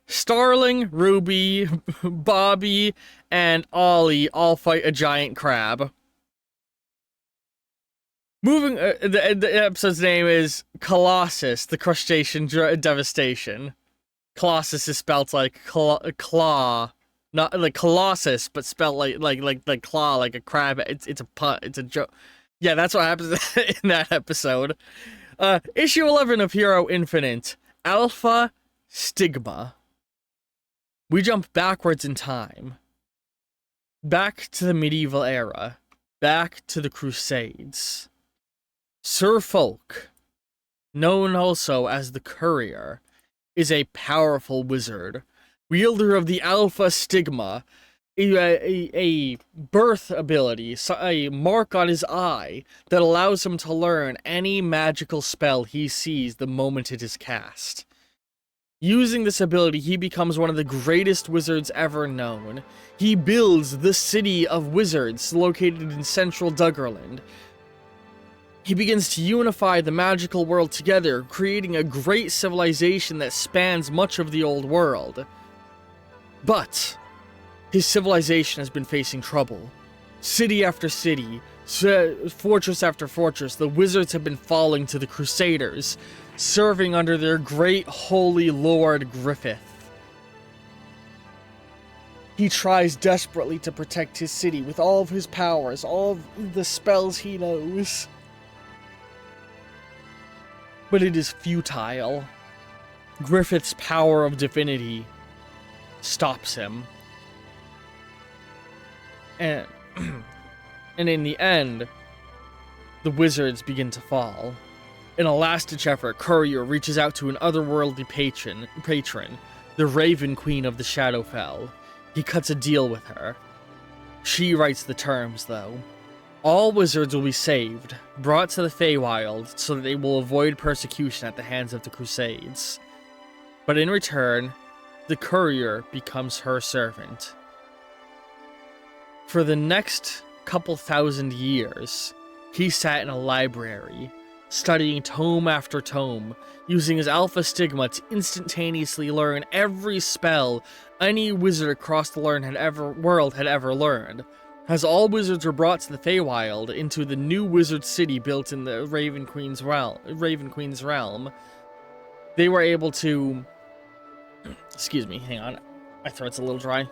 Starling, Ruby, Bobby, and Ollie all fight a giant crab. The episode's name is Colossus, the Crustacean Devastation. Colossus is spelled like claw, not like Colossus, but spelled like claw, like a crab. It's a pun. It's a joke. Yeah, that's what happens in that episode. Issue 11 of Hero Infinite, Alpha Stigma. We jump backwards in time. Back to the medieval era. Back to the Crusades. Sir Folk, known also as the Courier, is a powerful wizard, wielder of the Alpha Stigma, a birth ability, a mark on his eye that allows him to learn any magical spell he sees the moment it is cast. Using this ability, he becomes one of the greatest wizards ever known. He builds the City of Wizards, located in central Duggerland. He begins to unify the magical world together, creating a great civilization that spans much of the old world. But his civilization has been facing trouble. City after city, fortress after fortress, the wizards have been falling to the Crusaders, serving under their great holy lord Griffith. He tries desperately to protect his city with all of his powers, all of the spells he knows. But it is futile. Griffith's power of divinity stops him. And in the end, the wizards begin to fall. In a last-ditch effort, Courier reaches out to an otherworldly patron, the Raven Queen of the Shadowfell. He cuts a deal with her. She writes the terms, though. All wizards will be saved, brought to the Feywild, so that they will avoid persecution at the hands of the Crusades. But in return, the Courier becomes her servant. For the next couple thousand years, he sat in a library, studying tome after tome, using his Alpha Stigma to instantaneously learn every spell any wizard across the world had ever learned. As all wizards were brought to the Feywild into the new wizard city built in the Raven Queen's realm, they were able to... Excuse me, hang on. My throat's a little dry.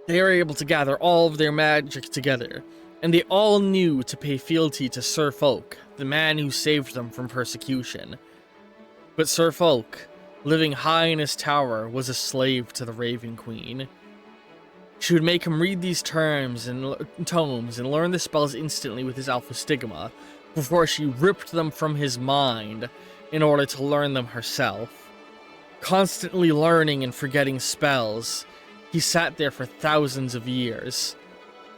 They were able to gather all of their magic together, and they all knew to pay fealty to Sir Folk, the man who saved them from persecution. But Sir Folk, living high in his tower, was a slave to the Raven Queen. She would make him read these tomes and learn the spells instantly with his Alpha Stigma, before she ripped them from his mind in order to learn them herself. Constantly learning and forgetting spells, he sat there for thousands of years,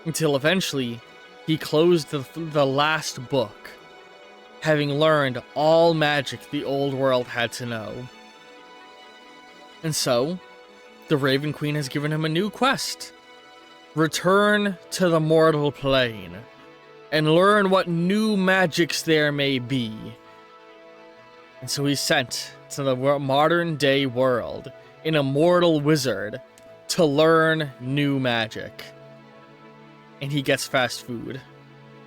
until eventually he closed the last book, having learned all magic the old world had to know. And so, the Raven Queen has given him a new quest. Return to the mortal plane, and learn what new magics there may be. And so he's sent to the modern day world, an immortal wizard, to learn new magic. And he gets fast food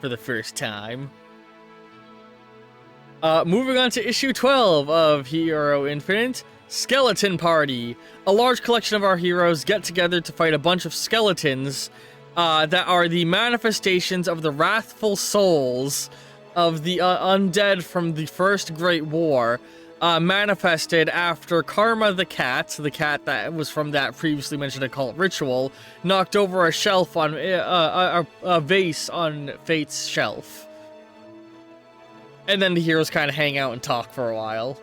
for the first time. Moving on to issue 12 of Hero Infinite, Skeleton Party. A large collection of our heroes get together to fight a bunch of skeletons that are the manifestations of the wrathful souls of the undead from the First Great War, manifested after Karma the cat that was from that previously mentioned occult ritual, knocked over a shelf on a vase on Fate's shelf. And then the heroes kind of hang out and talk for a while.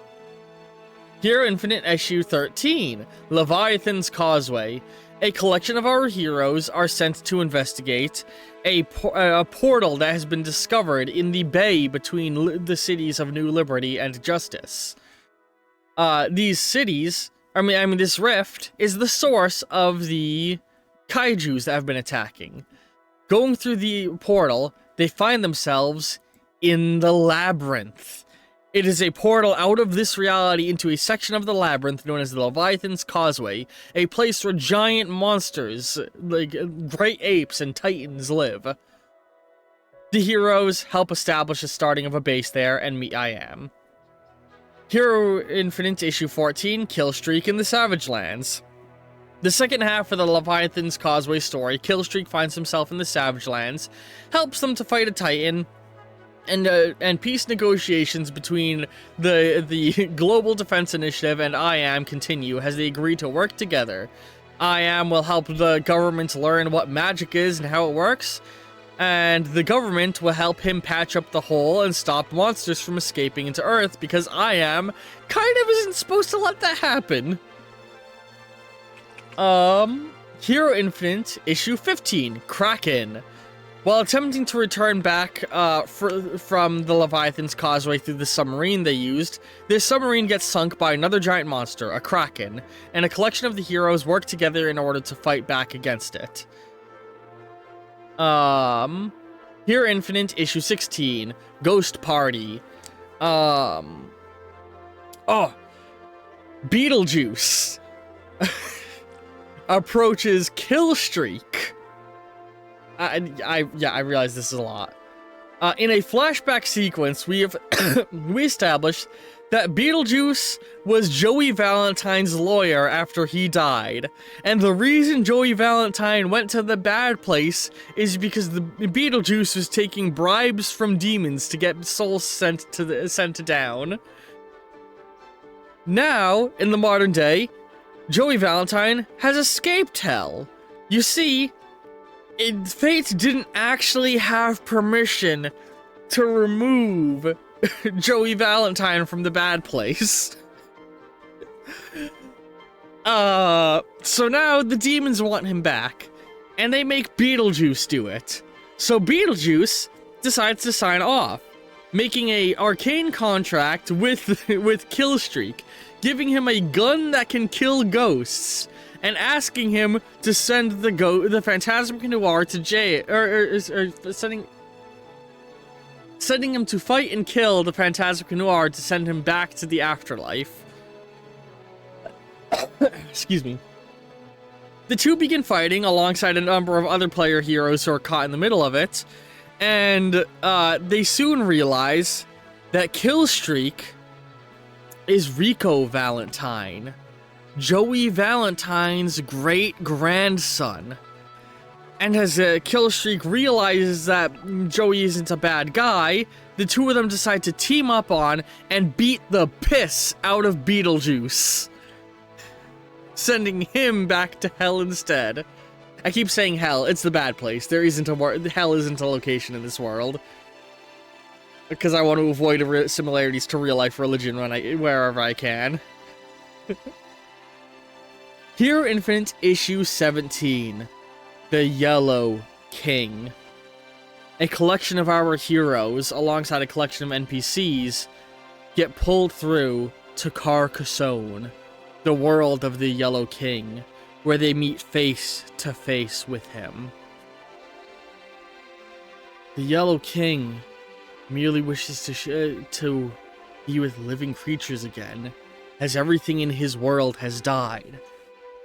Hero Infinite issue 13, Leviathan's Causeway. A collection of our heroes are sent to investigate a portal that has been discovered in the bay between the cities of New Liberty and Justice. These cities, this rift is the source of the kaijus that have been attacking. Going through the portal, they find themselves in the Labyrinth. It is a portal out of this reality into a section of the Labyrinth known as the Leviathan's Causeway, a place where giant monsters, like great apes and titans, live. The heroes help establish the starting of a base there and meet I Am. Hero Infinite Issue 14, Killstreak in the Savage Lands. The second half of the Leviathan's Causeway story, Killstreak finds himself in the Savage Lands, helps them to fight a titan, and peace negotiations between the Global Defense Initiative and I Am continue as they agree to work together. I Am will help the government learn what magic is and how it works, and the government will help him patch up the hole and stop monsters from escaping into Earth, because I Am kind of isn't supposed to let that happen. Hero Infinite Issue 15, Kraken. While attempting to return back from the Leviathan's Causeway through the submarine they used, this submarine gets sunk by another giant monster, a Kraken, and a collection of the heroes work together in order to fight back against it. Hero Infinite Issue 16, Ghost Party. Beetlejuice approaches Killstreak. I realize this is a lot. In a flashback sequence, we established that Beetlejuice was Joey Valentine's lawyer after he died, and the reason Joey Valentine went to the bad place is because the Beetlejuice was taking bribes from demons to get souls sent down. Now, in the modern day, Joey Valentine has escaped hell. You see, Fate didn't actually have permission to remove Joey Valentine from the bad place. So now the demons want him back, and they make Beetlejuice do it. So Beetlejuice decides to sign off, making a arcane contract with Killstreak, giving him a gun that can kill ghosts, and asking him to send the Phantasmic Noir to jail, or sending him to fight and kill the Phantasmic Noir to send him back to the afterlife. Excuse me. The two begin fighting alongside a number of other player heroes who are caught in the middle of it, and they soon realize that Killstreak is Rico Valentine, Joey Valentine's great-grandson. And as Killstreak realizes that Joey isn't a bad guy, the two of them decide to team up on and beat the piss out of Beetlejuice, sending him back to hell instead. I keep saying hell, it's the bad place. Hell isn't a location in this world, because I want to avoid similarities to real-life religion wherever I can. Hero Infinite Issue 17, The Yellow King. A collection of our heroes, alongside a collection of NPCs, get pulled through to Carcassonne, the world of the Yellow King, where they meet face to face with him. The Yellow King merely wishes to be with living creatures again, as everything in his world has died.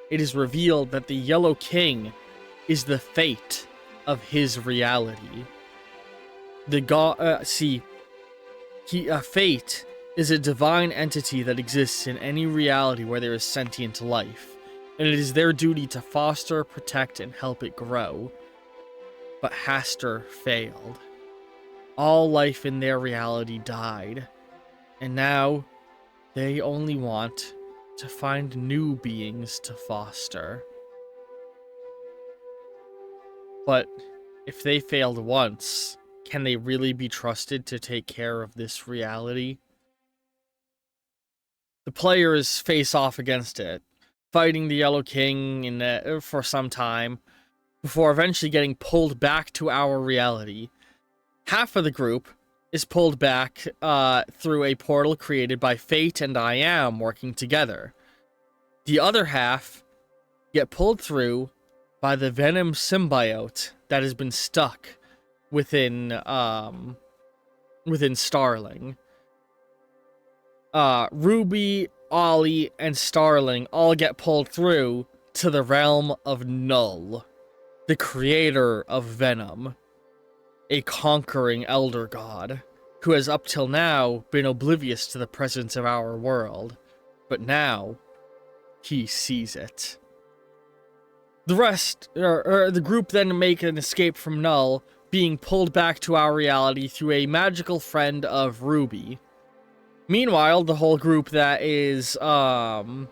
It is revealed that the Yellow King is the fate of his reality. Fate is a divine entity that exists in any reality where there is sentient life, and it is their duty to foster, protect, and help it grow. But Hastur failed. All life in their reality died, and now they only want to find new beings to foster. But if they failed once, can they really be trusted to take care of this reality? The players face off against it, fighting the Yellow King for some time, before eventually getting pulled back to our reality. Half of the group is pulled back through a portal created by Fate and I Am working together. The other half get pulled through by the Venom symbiote that has been stuck within Starling. Ruby, Ollie, and Starling all get pulled through to the realm of Null, the creator of Venom, a conquering elder god, who has up till now been oblivious to the presence of our world, but now he sees it. The rest, the group then make an escape from Null, being pulled back to our reality through a magical friend of Ruby. Meanwhile, the whole group that is, also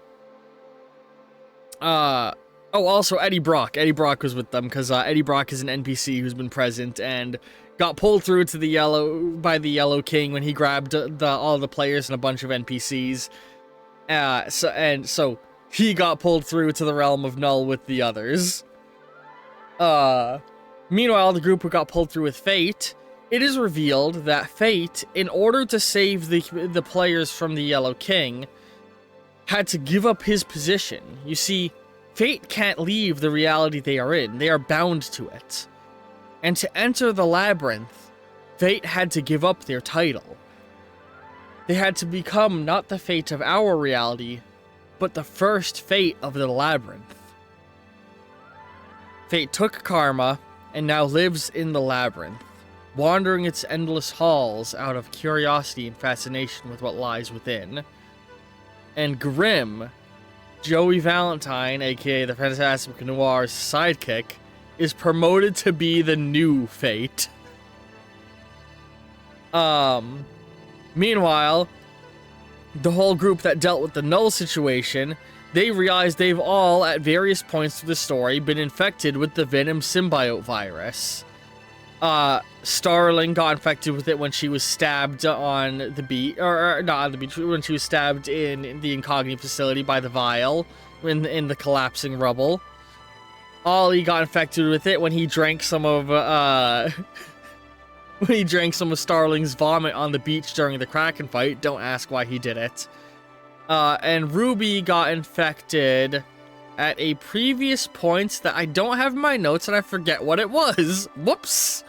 Eddie Brock. Eddie Brock was with them, because Eddie Brock is an NPC who's been present and got pulled through to the Yellow King when he grabbed all the players and a bunch of NPCs. So he got pulled through to the realm of Null with the others. Meanwhile, the group who got pulled through with Fate, it is revealed that Fate, in order to save the players from the Yellow King, had to give up his position. You see, Fate can't leave the reality they are in. They are bound to it. And to enter the labyrinth, Fate had to give up their title. They had to become not the Fate of our reality, but the first Fate of the labyrinth. Fate took karma, and now lives in the labyrinth, wandering its endless halls out of curiosity and fascination with what lies within. And Grim, Joey Valentine, aka the Fantastic Noir's sidekick, is promoted to be the new Fate. Meanwhile, the whole group that dealt with the Null situation, they realize they've all, at various points through the story, been infected with the Venom symbiote virus. Starling got infected with it when she was stabbed on the beach, or not on the beach, when she was stabbed in the Incognito facility by the vial in the collapsing rubble. Ollie got infected with it when he drank some of Starling's vomit on the beach during the Kraken fight. Don't ask why he did it. And Ruby got infected at a previous point that I don't have in my notes and I forget what it was. Whoops.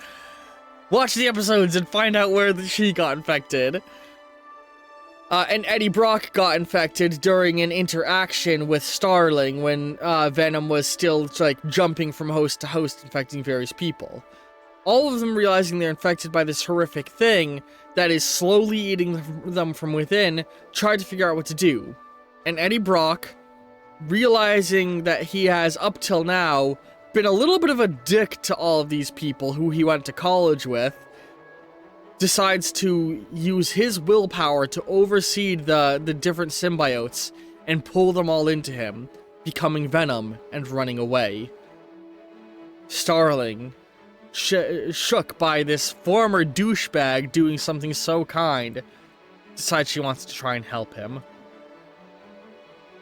Watch the episodes and find out where she got infected. And Eddie Brock got infected during an interaction with Starling when Venom was still like jumping from host to host, infecting various people. All of them realizing they're infected by this horrific thing that is slowly eating them from within, tried to figure out what to do. And Eddie Brock, realizing that he has up till now been a little bit of a dick to all of these people who he went to college with, decides to use his willpower to oversee the different symbiotes and pull them all into him, becoming Venom and running away. Starling, shook by this former douchebag doing something so kind, decides she wants to try and help him.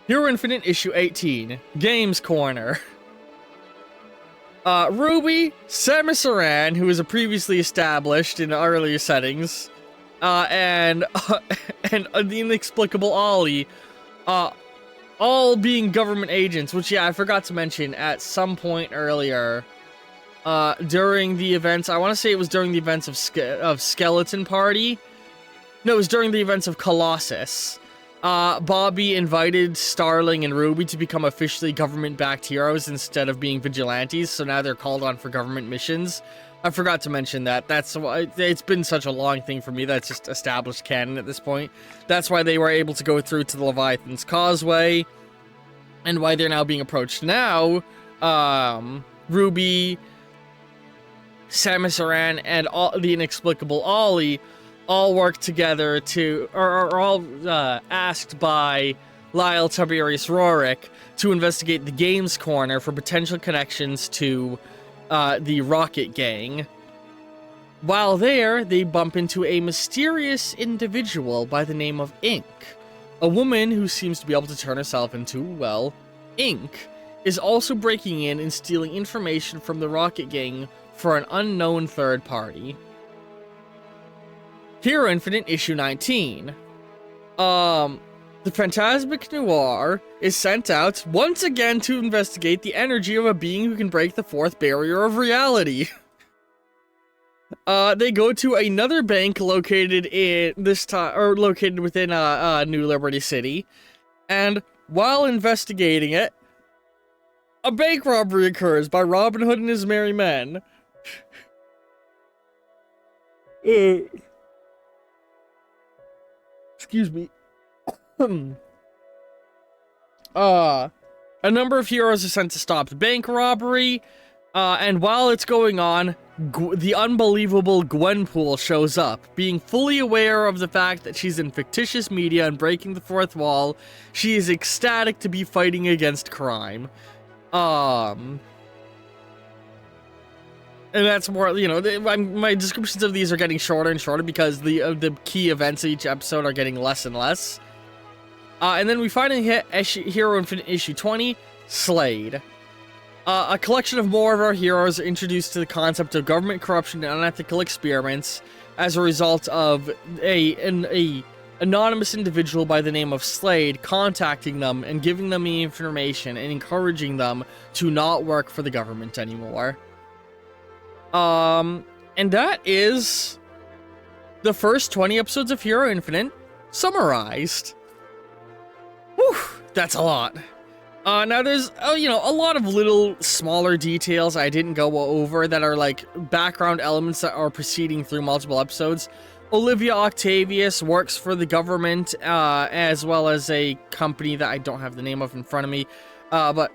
Hero Infinite issue 18, Games Corner. Ruby, Samus Aran, who was previously established in earlier settings, and the inexplicable Ollie, all being government agents, which, yeah, I forgot to mention at some point earlier, during the events, I want to say it was during the events of Skeleton Party. No, it was during the events of Colossus. Bobby invited Starling and Ruby to become officially government-backed heroes instead of being vigilantes, so now they're called on for government missions. I forgot to mention that. That's why it's been such a long thing for me that's just established canon at this point. That's why they were able to go through to the Leviathan's Causeway, and why they're now being approached now. Ruby, Samus Aran, and the inexplicable Ollie all work together are all asked by Lyle Tiberius Rorik to investigate the Games Corner for potential connections to the Rocket Gang. While there, they bump into a mysterious individual by the name of Ink. A woman who seems to be able to turn herself into, well, ink, is also breaking in and stealing information from the Rocket Gang for an unknown third party. Hero Infinite issue 19. The Phantasmic Noir is sent out once again to investigate the energy of a being who can break the fourth barrier of reality. They go to another bank located in this time, or located within New Liberty City, and while investigating it, a bank robbery occurs by Robin Hood and his merry men. Excuse me. A number of heroes are sent to stop the bank robbery, and while it's going on, the unbelievable Gwenpool shows up. Being fully aware of the fact that she's in fictitious media and breaking the fourth wall, she is ecstatic to be fighting against crime. And that's more, you know, my descriptions of these are getting shorter and shorter because the key events of each episode are getting less and less. And then we finally hit Hero Infinite issue 20, Slade. A collection of more of our heroes are introduced to the concept of government corruption and unethical experiments as a result of an anonymous individual by the name of Slade contacting them and giving them the information and encouraging them to not work for the government anymore. And that is the first 20 episodes of Hero Infinite summarized. Whew, that's a lot. Now there's, you know, a lot of little smaller details I didn't go over that are like background elements that are proceeding through multiple episodes. Olivia Octavius works for the government, as well as a company that I don't have the name of in front of me, but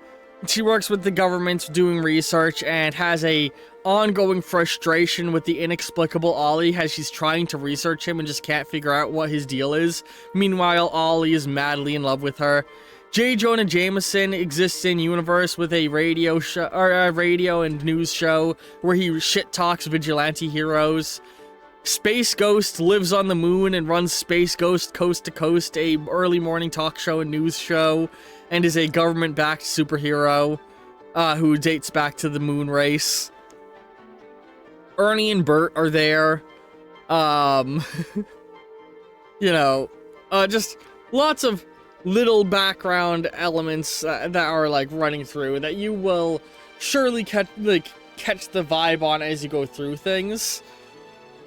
she works with the government doing research and has a ongoing frustration with the inexplicable Ollie as she's trying to research him and just can't figure out what his deal is. Meanwhile, Ollie is madly in love with her. J. Jonah Jameson exists in universe with a radio show, or a radio and news show where he shit talks vigilante heroes. Space Ghost lives on the moon and runs Space Ghost Coast to Coast, a early morning talk show and news show, and is a government-backed superhero who dates back to the moon race. Ernie and Bert are there. You know, just lots of little background elements that are like running through that you will surely catch the vibe on as you go through things.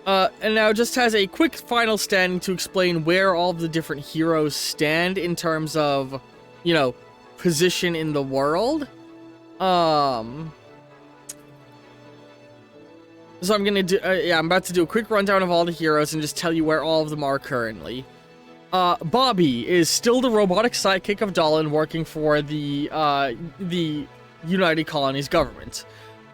And now just has a quick final standing to explain where all the different heroes stand in terms of, you know, position in the world. So I'm gonna do, I'm about to do a quick rundown of all the heroes and just tell you where all of them are currently. Bobby is still the robotic sidekick of Dolan working for the United Colonies government.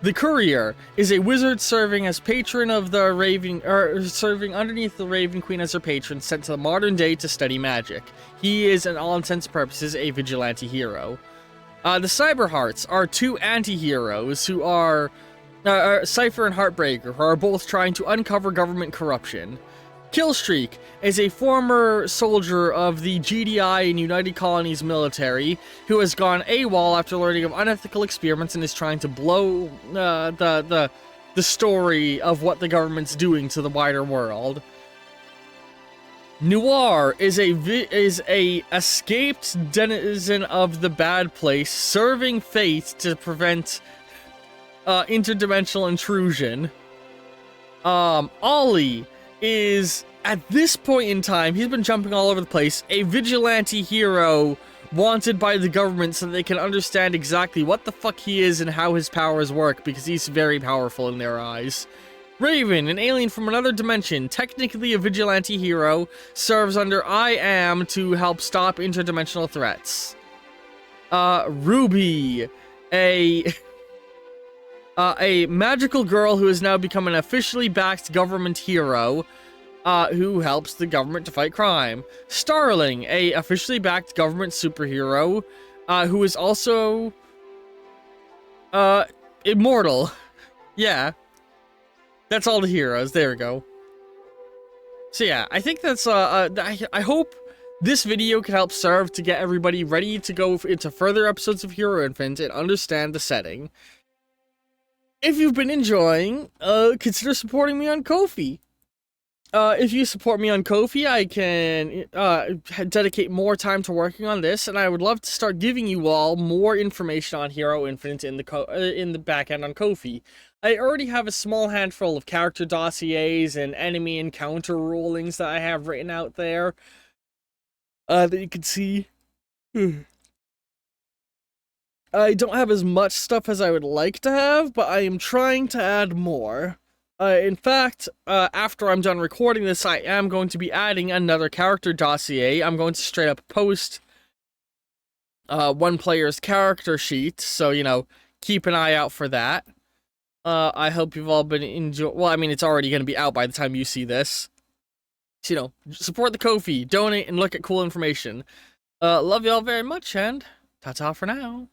The Courier is a wizard serving as patron of the Raven, or serving underneath the Raven Queen as her patron, sent to the modern day to study magic. He is, in all intents and purposes, a vigilante hero. The Cyberhearts are two anti-heroes who are Cypher and Heartbreaker, who are both trying to uncover government corruption. Killstreak is a former soldier of the GDI and United Colonies military who has gone AWOL after learning of unethical experiments and is trying to blow the story of what the government's doing to the wider world. Noir is a escaped denizen of the bad place, serving fate to prevent interdimensional intrusion. Ollie is, at this point in time, he's been jumping all over the place, a vigilante hero wanted by the government so that they can understand exactly what the fuck he is and how his powers work, because he's very powerful in their eyes. Raven, an alien from another dimension, technically a vigilante hero, serves under I Am to help stop interdimensional threats. Ruby, a magical girl who has now become an officially backed government hero, who helps the government to fight crime. Starling, a officially backed government superhero, who is also, immortal. Yeah. That's all the heroes. There we go. So yeah, I think that's, I hope this video can help serve to get everybody ready to go into further episodes of Hero Infinite and understand the setting. If you've been enjoying, consider supporting me on Ko-fi. If you support me on Ko-fi, I can dedicate more time to working on this, and I would love to start giving you all more information on Hero Infinite in the back end on Ko-fi. I already have a small handful of character dossiers and enemy encounter rulings that I have written out there. That you can see. I don't have as much stuff as I would like to have, but I am trying to add more. In fact, after I'm done recording this, I am going to be adding another character dossier. I'm going to straight up post one player's character sheet, so, you know, keep an eye out for that. I hope you've all been enjoying. Well, I mean, it's already going to be out by the time you see this. So, you know, support the Ko-fi, donate, and look at cool information. Love y'all very much, and ta-ta for now.